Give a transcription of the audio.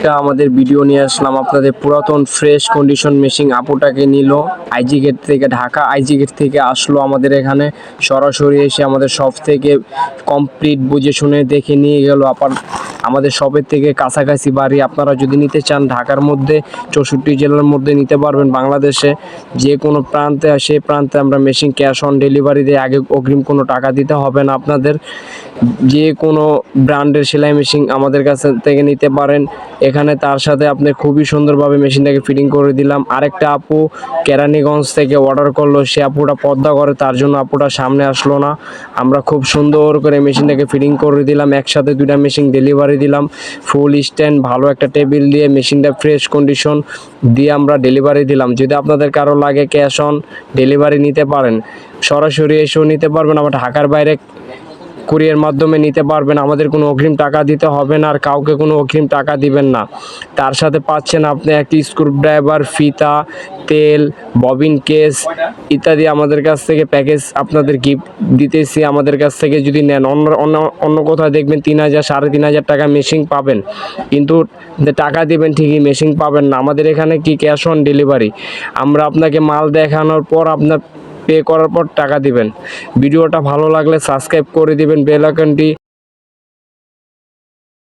একটা আমাদের ভিডিও নিয়ে আসলাম আপনাদের পুরাতন ফ্রেশ কন্ডিশন মেশিন আপুটাকে নিল আইজি গেট থেকে, ঢাকা আইজি গেট থেকে আসলো আমাদের এখানে সরাসরি এসে আমাদের শপ থেকে কমপ্লিট বুঝে শুনে দেখে নিয়ে গেল। আমাদের শপের থেকে কাছাকাছি বাড়ি, আপনারা যদি নিতে চান ঢাকার মধ্যে 64 জেলার মধ্যে নিতে পারবেন। বাংলাদেশে যে কোনো প্রান্তে সে প্রান্তে আমরা মেশিন ক্যাশ অন ডেলিভারি দিয়ে, আগে অগ্রিম কোনো টাকা দিতে হবে না আপনাদের। যে কোনো ব্র্যান্ডের সেলাই মেশিন আমাদের কাছে থেকে নিতে পারেন এখানে। তার সাথে আপনি খুবই সুন্দরভাবে মেশিনটাকে ফিটিং করে দিলাম। আরেকটা আপু কেরানীগঞ্জ থেকে অর্ডার করলো, সে আপুটা পদ্মা করে, তার জন্য আপুটা সামনে আসলো না। আমরা খুব সুন্দর করে মেশিনটাকে ফিটিং করে দিলাম, একসাথে দুইটা মেশিন ডেলিভারি দিলাম। ফুল স্ট্যান্ড, ভালো একটা টেবিল দিয়ে মেশিনটা ফ্রেশ কন্ডিশন দিয়ে আমরা ডেলিভারি দিলাম। যদি আপনাদের কারো লাগে ক্যাশ অন ডেলিভারি নিতে পারেন, সরাসরি এসেও নিতে পারবেন, আবার ঢাকার বাইরে কুরিয়ার মাধ্যমে নিতে পারবেন। আমাদের কোনো অগ্রিম টাকা দিতে হবে না, আর কাউকে কোনো অগ্রিম টাকা দিবেন না। তার সাথে পাচ্ছেন আপনি একটি স্ক্রুড্রাইভার, ফিতা, তেল, ববিন কেস ইত্যাদি আমাদের কাছ থেকে প্যাকেজ আপনাদের গিফট দিতেছি। আমাদের কাছ থেকে যদি নেন, অন্য কোথাও দেখবেন 3000 3500 টাকা মেশিন পাবেন, কিন্তু টাকা দিবেন ঠিকই, মেশিন পাবেন না। আমাদের এখানে কি ক্যাশ অন ডেলিভারি, আমরা আপনাকে মাল দেখানোর পর আপনার পে করার পর টাকা দিবেন। ভিডিওটা ভালো লাগলে সাবস্ক্রাইব করে দিবেন, বেল আইকনটি